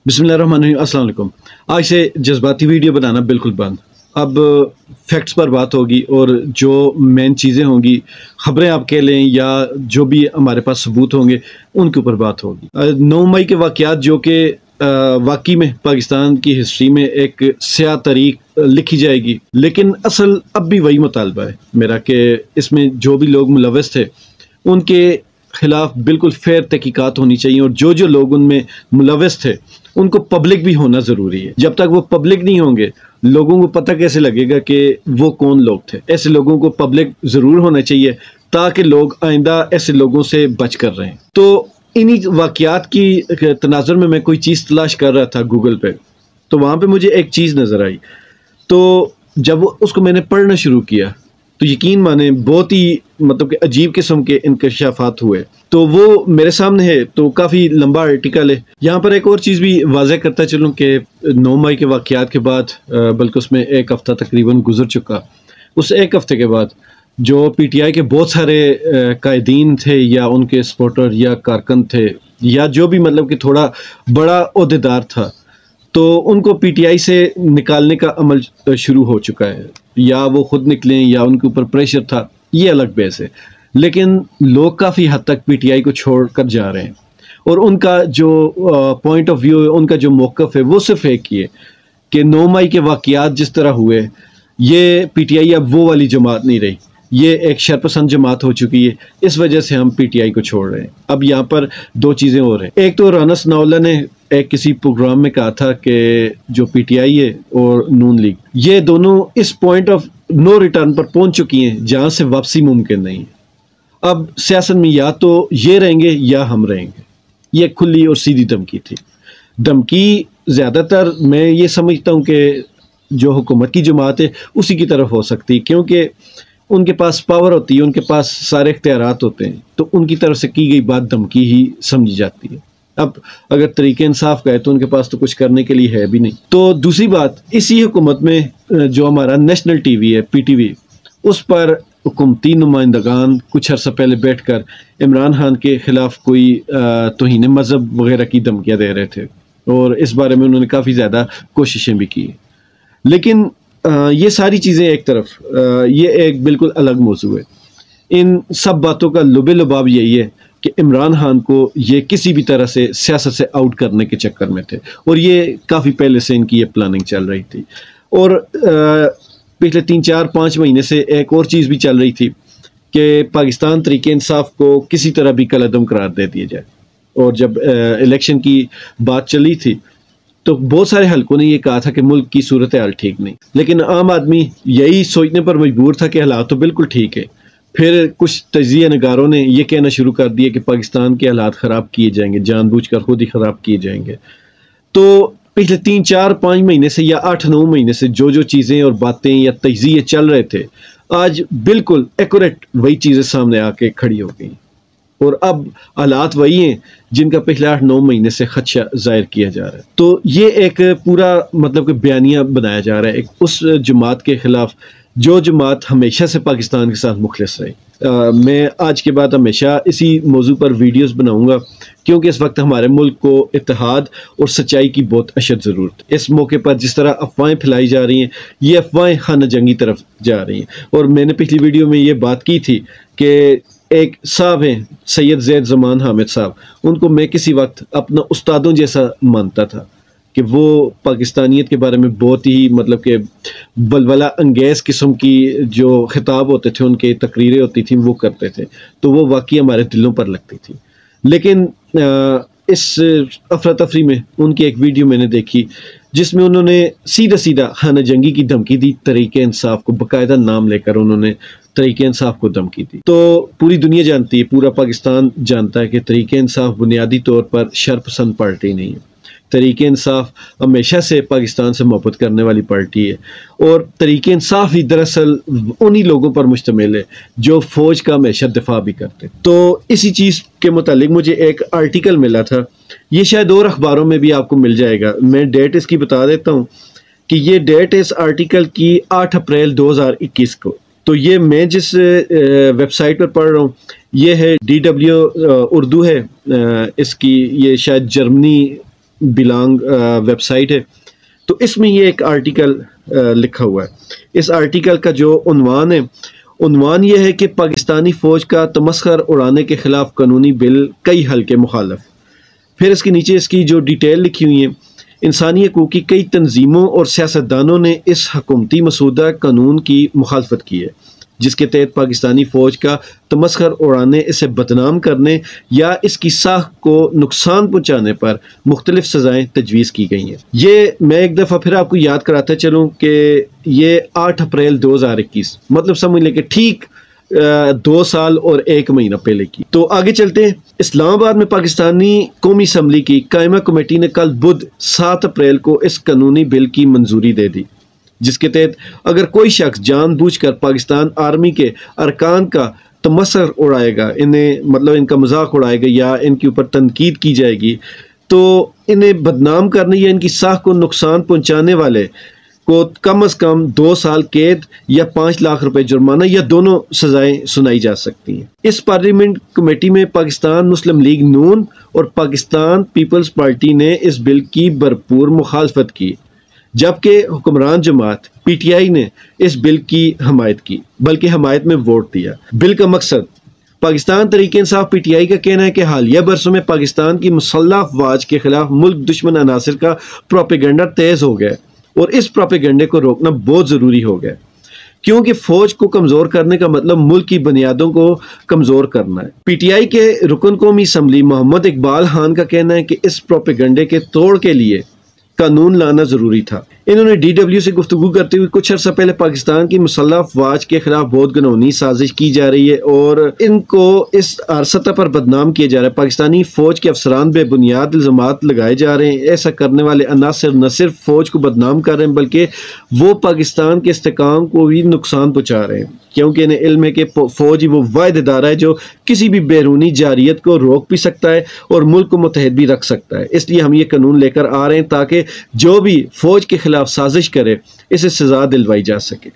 बिस्मिल्लाहिर्रहमानिर्रहीम, अस्सलाम वालेकुम। आज से जज्बाती वीडियो बनाना बिल्कुल बंद। अब फैक्ट्स पर बात होगी और जो मेन चीज़ें होंगी, ख़बरें आप कह लें या जो भी हमारे पास सबूत होंगे, उनके ऊपर बात होगी। 9 मई के वाक़यात जो कि वाक़ई में पाकिस्तान की हिस्ट्री में एक स्याह तारीख लिखी जाएगी, लेकिन असल अब भी वही मुतालबा है मेरा कि इसमें जो भी लोग मुलव्वस थे, उनके खिलाफ बिल्कुल फेयर तहकीकात होनी चाहिए और जो जो लोग उनमें मुलव्वस थे उनको पब्लिक भी होना ज़रूरी है। जब तक वो पब्लिक नहीं होंगे, लोगों को पता कैसे लगेगा कि वो कौन लोग थे। ऐसे लोगों को पब्लिक ज़रूर होना चाहिए ताकि लोग आइंदा ऐसे लोगों से बच कर रहें। तो इन्हीं वाक़यात की तनाज़ुर में मैं कोई चीज़ तलाश कर रहा था गूगल पे, तो वहाँ पे मुझे एक चीज़ नज़र आई। तो जब उसको मैंने पढ़ना शुरू किया तो यकीन माने बहुत ही मतलब कि अजीब किस्म के इंकशाफात हुए। तो वो मेरे सामने है, तो काफ़ी लंबा आर्टिकल है। यहाँ पर एक और चीज़ भी वाज़ह करता चलूँ कि 9 मई के वाक़यात के बाद बल्कि उसमें एक हफ़्ता तकरीबन गुजर चुका। उस एक हफ़्ते के बाद जो पीटीआई के बहुत सारे कायदीन थे या उनके सपोर्टर या कारकुन थे या जो भी मतलब कि थोड़ा बड़ा ओहदेदार था, तो उनको पीटीआई से निकालने का अमल शुरू हो चुका है। या वो खुद निकलें या उनके ऊपर प्रेशर था, ये अलग बहस है। लेकिन लोग काफ़ी हद तक पीटीआई को छोड़कर जा रहे हैं और उनका जो पॉइंट ऑफ व्यू है, उनका जो मौक़िफ़ है, वो सिर्फ एक ही है कि 9 मई के वाक़यात जिस तरह हुए, ये पीटीआई अब वो वाली जमात नहीं रही, ये एक शरपसंद जमात हो चुकी है। इस वजह से हम पीटीआई को छोड़ रहे हैं। अब यहाँ पर दो चीज़ें और हैं। एक तो राना सनाउल्लाह ने एक किसी प्रोग्राम में कहा था कि जो पीटीआई है और नून लीग, ये दोनों इस पॉइंट ऑफ नो रिटर्न पर पहुंच चुकी हैं जहां से वापसी मुमकिन नहीं है। अब सियासत में या तो ये रहेंगे या हम रहेंगे। ये खुली और सीधी धमकी थी। धमकी ज़्यादातर मैं ये समझता हूँ कि जो हुकूमत की जमात है उसी की तरफ हो सकती है, क्योंकि उनके पास पावर होती है, उनके पास सारे इख्तियारात होते हैं, तो उनकी तरफ से की गई बात धमकी ही समझी जाती है। अब अगर तरीके इंसाफ का है तो उनके पास तो कुछ करने के लिए है भी नहीं। तो दूसरी बात, इसी हुकूमत में जो हमारा नेशनल टीवी है पीटीवी, उस पर हुकूमती नुमाइंदगान कुछ अर्सा पहले बैठकर इमरान खान के खिलाफ कोई तौहीन मज़हब वगैरह की धमकियाँ दे रहे थे और इस बारे में उन्होंने काफ़ी ज़्यादा कोशिशें भी की। लेकिन ये सारी चीज़ें एक तरफ, ये एक बिल्कुल अलग मौजू है। इन सब बातों का लुबे लुबाब यही है कि इमरान खान को ये किसी भी तरह से सियासत से आउट करने के चक्कर में थे और ये काफ़ी पहले से इनकी ये प्लानिंग चल रही थी। और पिछले 3-4-5 महीने से एक और चीज़ भी चल रही थी कि पाकिस्तान तरीके इंसाफ को किसी तरह भी कलअदम करार दे दिया जाए। और जब इलेक्शन की बात चली थी तो बहुत सारे हलकों ने ये कहा था कि मुल्क की सूरत हाल ठीक नहीं, लेकिन आम आदमी यही सोचने पर मजबूर था कि हालात तो बिल्कुल ठीक है। फिर कुछ तजिया नगारों ने यह कहना शुरू कर दिया कि पाकिस्तान के हालात ख़राब किए जाएंगे, जानबूझकर खुद ही ख़राब किए जाएंगे। तो पिछले 3-4-5 महीने से या 8-9 महीने से जो जो चीज़ें और बातें या तजिए चल रहे थे, आज बिल्कुल एक्यूरेट वही चीज़ें सामने आके खड़ी हो गई और अब हालात वही हैं जिनका पिछले 8-9 महीने से खदशा जाहिर किया जा रहा है। तो ये एक पूरा मतलब कि बयानिया बनाया जा रहा है एक उस जमात के खिलाफ जो जमात हमेशा से पाकिस्तान के साथ मुखलिस रही। मैं आज के बाद हमेशा इसी मौजू पर वीडियोस बनाऊंगा, क्योंकि इस वक्त हमारे मुल्क को इत्तेहाद और सच्चाई की बहुत अशद ज़रूरत है। इस मौके पर जिस तरह अफवाहें फैलाई जा रही हैं, ये अफवाहें खाना जंगी तरफ जा रही हैं। और मैंने पिछली वीडियो में ये बात की थी कि एक साहब हैं सैयद ज़ैद ज़मान हामिद साहब, उनको मैं किसी वक्त अपना उस्तादों जैसा मानता था कि वो पाकिस्तानियत के बारे में बहुत ही मतलब कि बलबला अंगेज़ किस्म की जो खिताब होते थे, उनके तकरीरें होती थी, वो करते थे, तो वो वाकई हमारे दिलों पर लगती थी। लेकिन इस अफरा तफरी में उनकी एक वीडियो मैंने देखी जिसमें उन्होंने सीधा सीधा खाना जंगी की धमकी दी। तरीके इंसाफ को बाकायदा नाम लेकर उन्होंने तरीके इंसाफ को धमकी दी। तो पूरी दुनिया जानती है, पूरा पाकिस्तान जानता है कि तरीके इंसाफ बुनियादी तौर पर शरपसंद पार्टी नहीं है। तरीके इंसाफ हमेशा से पाकिस्तान से मोहब्बत करने वाली पार्टी है और तरीके इंसाफ ही दरअसल उन्हीं लोगों पर मुश्तमिल है जो फ़ौज का हमेशा दिफा भी करते। तो इसी चीज़ के मुतालिक मुझे एक आर्टिकल मिला था, ये शायद और अखबारों में भी आपको मिल जाएगा। मैं डेट इसकी बता देता हूँ कि ये डेट इस आर्टिकल की 8 अप्रैल 2021 को। तो ये मैं जिस वेबसाइट पर पढ़ रहा हूँ ये है DW उर्दू है, इसकी ये शायद जर्मनी बिलोंग वेबसाइट है, तो इसमें ये एक आर्टिकल लिखा हुआ है। इस आर्टिकल का जो उन्वान है, उन्वान ये है कि पाकिस्तानी फ़ौज का तमस्खर उड़ाने के ख़िलाफ़ कानूनी बिल कई हल्के मुखालफ। फिर इसके नीचे इसकी जो डिटेल लिखी हुई है, इंसानी हकूक़ की कई तंजीमों और सियासतदानों ने इस हुकूमती मसूदा कानून की मुखालफत की है, जिसके तहत पाकिस्तानी फ़ौज का तमस्खर उड़ाने, इसे बदनाम करने या इसकी साख को नुकसान पहुँचाने पर मुख्तलिफ सज़ाएँ तजवीज़ की गई हैं। ये मैं एक दफ़ा फिर आपको याद कराता चलूँ कि ये 8 अप्रैल 2021, मतलब समझ लें कि ठीक 2 साल और 1 महीना पहले की। तो आगे चलते हैं। इस्लामाबाद में पाकिस्तानी कौमी असम्बली की कायमा कमेटी ने कल बुध 7 अप्रैल को इस कानूनी बिल की मंजूरी दे दी, जिसके तहत अगर कोई शख्स जानबूझकर पाकिस्तान आर्मी के अरकान का तमस्खर उड़ाएगा, इन्हें मतलब इनका मजाक उड़ाएगा या इनके ऊपर तनकीद की जाएगी, तो इन्हें बदनाम करने या इनकी साख को नुकसान पहुँचाने वाले को कम अज़ कम 2 साल कैद या 5 लाख रुपए जुर्माना या दोनों सजाएं सुनाई जा सकती हैं। इस पार्लियामेंट कमेटी में पाकिस्तान मुस्लिम लीग नून और पाकिस्तान पीपल्स पार्टी ने इस बिल की भरपूर मुखालफत की, जबकि हुक्मरान जमात PTI ने इस बिल की हमायत की, बल्कि हमायत में वोट दिया। बिल का मकसद, पाकिस्तान तहरीक इंसाफ PTI का कहना है कि हालिया बरसों में पाकिस्तान की मुसल्लह अफवाज के खिलाफ मुल्क दुश्मन अनासिर का प्रोपेगेंडा तेज हो गया और इस प्रोपेगेंडे को रोकना बहुत ज़रूरी हो गया, क्योंकि फ़ौज को कमज़ोर करने का मतलब मुल्क की बुनियादों को कमज़ोर करना है। PTI के रुकन कौमी असम्बली मोहम्मद इकबाल खान का कहना है कि इस प्रोपेगेंडे के तोड़ के लिए कानून लाना ज़रूरी था। इन्होंने DW से गुफ्तगू करते हुए कुछ अर्सा पहले पाकिस्तान की मुसल्लह अफवाज के खिलाफ बहुत घिनौनी साजिश की जा रही है और इनको इस सतह पर बदनाम किया जा रहा है। पाकिस्तानी फ़ौज के अफसरान बेबुनियाद इल्ज़ामात लगाए जा रहे हैं। ऐसा करने वाले अनासिर न सिर्फ फ़ौज को बदनाम कर रहे हैं, बल्कि वो पाकिस्तान के इस्तेकाम को भी नुकसान पहुँचा रहे हैं, क्योंकि इन्हें इल्म है कि फ़ौज ही वो वाहिद इदारा है जो किसी भी बैरूनी जारियत को रोक भी सकता है और मुल्क को मुत्तहिद भी रख सकता है। इसलिए हम ये कानून लेकर आ रहे हैं ताकि जो भी फ़ौज के खिलाफ साजिश करे इसे सज़ा दिलवाई जा सके।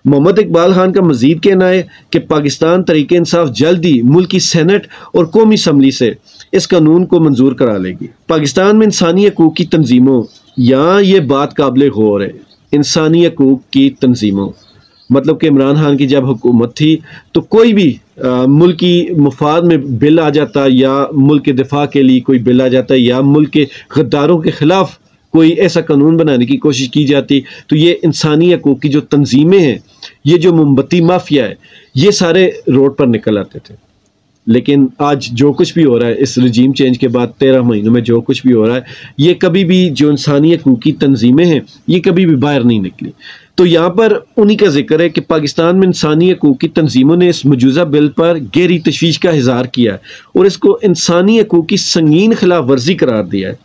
मोहम्मद इकबाल खान का मजीद कहना है कि पाकिस्तान तहरीक इंसाफ जल्द ही मुल्क की सेनेट और कौमी असम्बली से इस कानून को मंजूर करा लेगी। पाकिस्तान में इंसानी हकूक़ की तंजीमों, यहाँ ये बात काबिल गौर है, इंसानी हकूक़ की तंजीमों मतलब कि इमरान खान की जब हुकूमत थी तो कोई भी मुल्क की मुफाद में बिल आ जाता या मुल्क के दिफा के लिए कोई बिल आ जाता या मुल्क के गद्दारों के ख़िलाफ़ कोई ऐसा कानून बनाने की कोशिश की जाती, तो ये इंसानी हकूक़ की जो तंजीमें हैं, ये जो मोमबत्ती माफिया है, ये सारे रोड पर निकल आते थे। लेकिन आज जो कुछ भी हो रहा है इस रजीम चेंज के बाद 13 महीनों में जो कुछ भी हो रहा है, ये कभी भी जो इंसानी हकूक़ की तंजीमें हैं ये कभी भी बाहर नहीं निकली। तो यहाँ पर उन्हीं का जिक्र है कि पाकिस्तान में इंसानी हकूक़ की तंजीमों ने इस मौजूदा बिल पर गहरी तशवीश का इज़हार किया है और इसको इंसानी हकूक़ की संगीन खिलाफ वर्जी करार दिया है।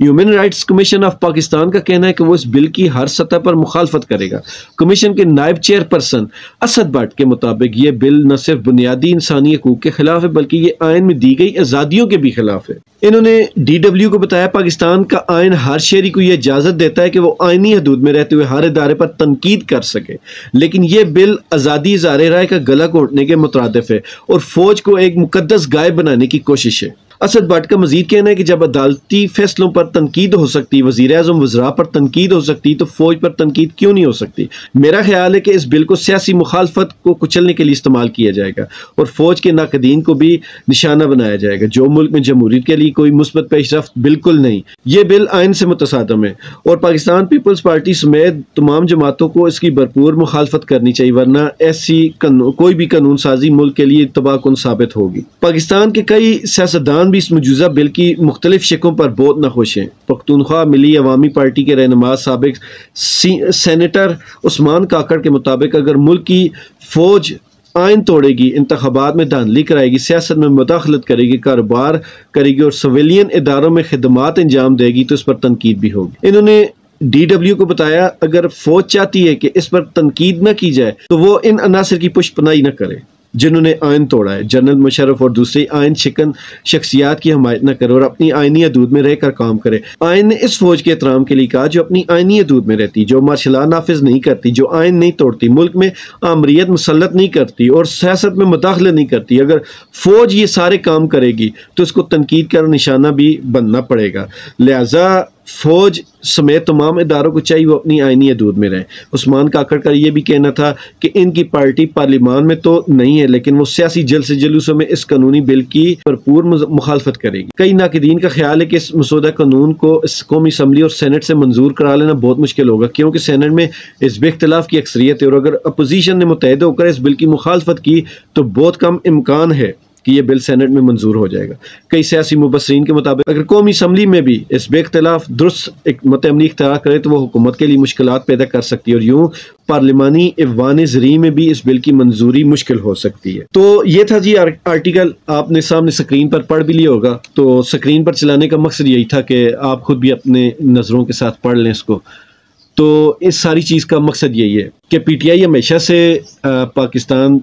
Human rights commission of Pakistan का कहना है कि वो इस बिल की हर सतह पर मुखालफत करेगा। कमीशन के नायब चेयरपर्सन असद भट्ट के मुताबिक ये बिल न सिर्फ बुनियादी इंसानी हकूक़ के खिलाफ है बल्कि ये आयन में दी गई आज़ादियों के भी खिलाफ है। इन्होंने DW को बताया पाकिस्तान का आयन हर शहरी को यह इजाज़त देता है कि वो आइनी हदूद में रहते हुए हर इदारे पर तनकीद कर सके, लेकिन यह बिल आज़ादी इज़हार राय का गला घोंटने के मुतरादिफ है और फ़ौज को एक मुकद्दस गाय बनाने की कोशिश है। असद भट्ट का मजीद कहना है कि जब अदालती फैसलों पर तनकीद हो सकती, वज़ीर आज़म वज़रा पर तनकीद हो सकती, तो फ़ौज पर तनकीद क्यों नहीं हो सकती। मेरा ख्याल है कि इस बिल को सियासी मुखालफत को कुचलने के लिए इस्तेमाल किया जाएगा और फ़ौज के नाकदीन को भी निशाना बनाया जाएगा, जो मुल्क में जमहूरियत के लिए कोई मुस्बत पेशरफ्त बिल्कुल नहीं। ये बिल आइन से मुतसादम है और पाकिस्तान पीपल्स पार्टी समेत तमाम जमातों को इसकी भरपूर मुखालफत करनी चाहिए, वरना ऐसी कोई भी कानून साजी मुल्क के लिए तबाहकुन साबित होगी। पाकिस्तान के कई सियासतदान भी इस मौजूदा बिल की मुख्तलिफ शिकों पर बहुत नाखुश हैं। पख्तूनख्वा मिली अवामी पार्टी के रहनुमा साबिक सेनेटर उस्मान काकड़ के मुताबिक अगर मुल्क की फ़ौज आइन तोड़ेगी, इंतखाबात में धांधली कराएगी, सियासत में मुदाखलत करेगी, कारोबार करेगी और सिविलियन इदारों में खिदमात अंजाम देगी तो इस पर तनकीद भी होगी। इन्होंने DW को बताया अगर फ़ौज चाहती है कि इस पर तनकीद न की जाए तो वो इन अनासिर की पुष्पनाई न करे। जिन्होंने आयन तोड़ा है। जनरल मुशर्रफ और दूसरी आयन शिकन शख्सियात की हमायत न करे और अपनी आइनी हदूद में रहकर काम करे। आयन ने इस फौज के एहतराम के लिए कहा जो अपनी आइनी हदूद में रहती, जो मार्शल नाफिज नहीं करती, जो आयन नहीं तोड़ती, मुल्क में आमरीत मुसल्लत नहीं करती और सियासत में मुदाखलत नहीं करती। अगर फौज ये सारे काम करेगी तो इसको तनकीद का निशाना भी बनना पड़ेगा। लिहाजा फौज समेत तमाम इदारों को चाहिए वो अपनी आइनी हदूद में रहे। उस्मान काकड़ का ये भी कहना था कि इनकी पार्टी पार्लियामान में तो नहीं है लेकिन वो सियासी जुलूसों में इस कानूनी बिल की भरपूर मुखालफत करेगी। कई नाकिदीन का ख्याल है कि इस मसौदा कानून को इस कौमी असम्बली और सेनेट से मंजूर करा लेना बहुत मुश्किल होगा, क्योंकि सेनेट में इस बेख्तिलाफ की अक्सरियत है और अगर अपोजिशन ने मुतहद होकर इस बिल की मुखालफत की तो बहुत कम इम्कान है कि ये बिल सेनेट में मंजूर हो जाएगा। कई सियासी मुबसरीन के मुताबिक अगर कौमी असम्बली में भी इस बेख्तिलाफ दुरुस्त एक मतअमली इख्तियार करे तो वो हुकूमत के लिए मुश्किलात पैदा कर सकती है और यूँ पार्लिमानी ऐवान ज़री में भी इस बिल की मंजूरी मुश्किल हो सकती है। तो ये था जी आर्टिकल, आपने सामने स्क्रीन पर पढ़ भी लिया होगा। तो स्क्रीन पर चलाने का मकसद यही था कि आप खुद भी अपने नज़रों के साथ पढ़ लें इसको। तो इस सारी चीज़ का मकसद यही है कि पीटीआई हमेशा से पाकिस्तान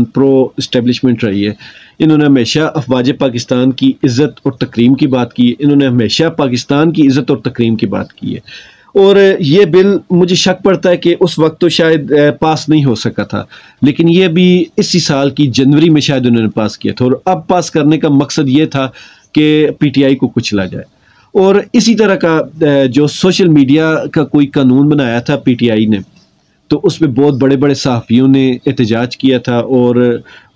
प्रो इस्टेब्लिशमेंट रही है। इन्होंने हमेशा अफवाज पाकिस्तान की इज़्ज़त और तकरीम की बात की है। इन्होंने हमेशा पाकिस्तान की इज़्ज़त और तकरीम की बात की है। और ये बिल मुझे शक पड़ता है कि उस वक्त तो शायद पास नहीं हो सका था, लेकिन ये भी इसी साल की जनवरी में शायद उन्होंने पास किया था। और अब पास करने का मकसद ये था कि पीटीआई को कुचला जाए। और इसी तरह का जो सोशल मीडिया का कोई कानून बनाया था पीटीआई ने, तो उसमें बहुत बड़े बड़े सहाफ़ियों ने एहतजाज किया था और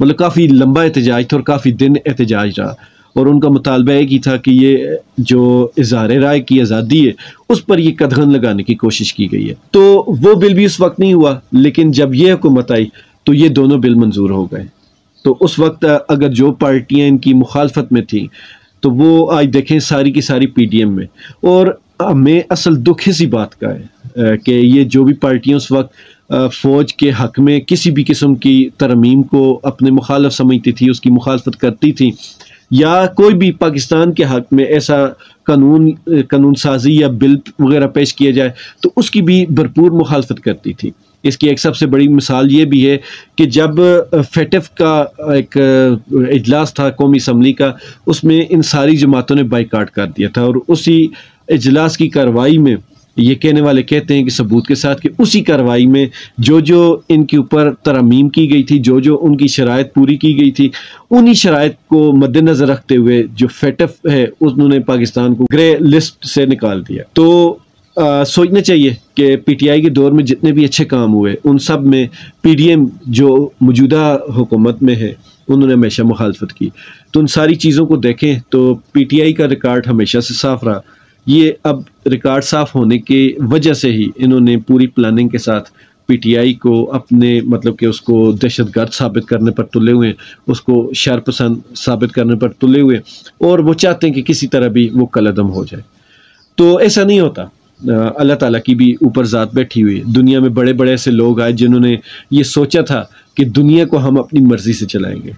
मतलब काफ़ी लंबा एहतजाज था और काफ़ी दिन एहतजाज रहा। और उनका मुतालबा एक ही था कि ये जो इज़हार राय की आज़ादी है उस पर ये कदगन लगाने की कोशिश की गई है। तो वो बिल भी उस वक्त नहीं हुआ, लेकिन जब ये हुकूमत आई तो ये दोनों बिल मंजूर हो गए। तो उस वक्त अगर जो पार्टियाँ इनकी मुखालफत में थी तो वो आज देखें सारी की सारी पीडीएम में। और हमें असल दुख इसी बात का है कि ये जो भी पार्टियां उस वक्त फ़ौज के हक़ में किसी भी किस्म की तरमीम को अपने मुखालफ समझती थी, उसकी मुखालफत करती थी, या कोई भी पाकिस्तान के हक़ में ऐसा कानून साजी या बिल वगैरह पेश किया जाए तो उसकी भी भरपूर मुखालफत करती थी। इसकी एक सबसे बड़ी मिसाल ये भी है कि जब फेटफ का एक इजलास था कौमी असम्बली का, उसमें इन सारी जमातों ने बाइकाट कर दिया था। और उसी इजलास की कार्रवाई में ये कहने वाले कहते हैं कि सबूत के साथ कि उसी कार्रवाई में जो जो इनके ऊपर तरमीम की गई थी, जो जो उनकी शराइत पूरी की गई थी, उन्हीं शराइत को मद्देनज़र रखते हुए जो फेटफ है उन्होंने पाकिस्तान को ग्रे लिस्ट से निकाल दिया। तो सोचना चाहिए कि पीटीआई के दौर में जितने भी अच्छे काम हुए उन सब में पीडीएम जो मौजूदा हुकूमत में है उन्होंने हमेशा मुखालफत की। तो उन सारी चीज़ों को देखें तो पीटीआई का रिकॉर्ड हमेशा से साफ रहा। ये अब रिकॉर्ड साफ होने की वजह से ही इन्होंने पूरी प्लानिंग के साथ पीटीआई को अपने मतलब कि उसको दहशतगर्द साबित करने पर तुले हुए, उसको शरपसंद साबित करने पर तुले हुए, और वो चाहते हैं कि किसी तरह भी वो कलअदम हो जाए। तो ऐसा नहीं होता। अल्लाह ताला की भी ऊपर ज़ात बैठी हुई है। दुनिया में बड़े बड़े ऐसे लोग आए जिन्होंने ये सोचा था कि दुनिया को हम अपनी मर्ज़ी से चलाएंगे,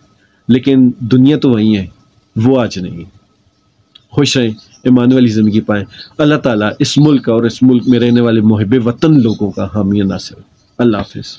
लेकिन दुनिया तो वही है, वो आज नहीं। खुश रहें, ईमान वाली ज़िंदगी पाएँ। अल्लाह ताला इस मुल्क और इस मुल्क में रहने वाले मुहिब वतन लोगों का हामी नासिर। अल्लाह हाफ़िज़।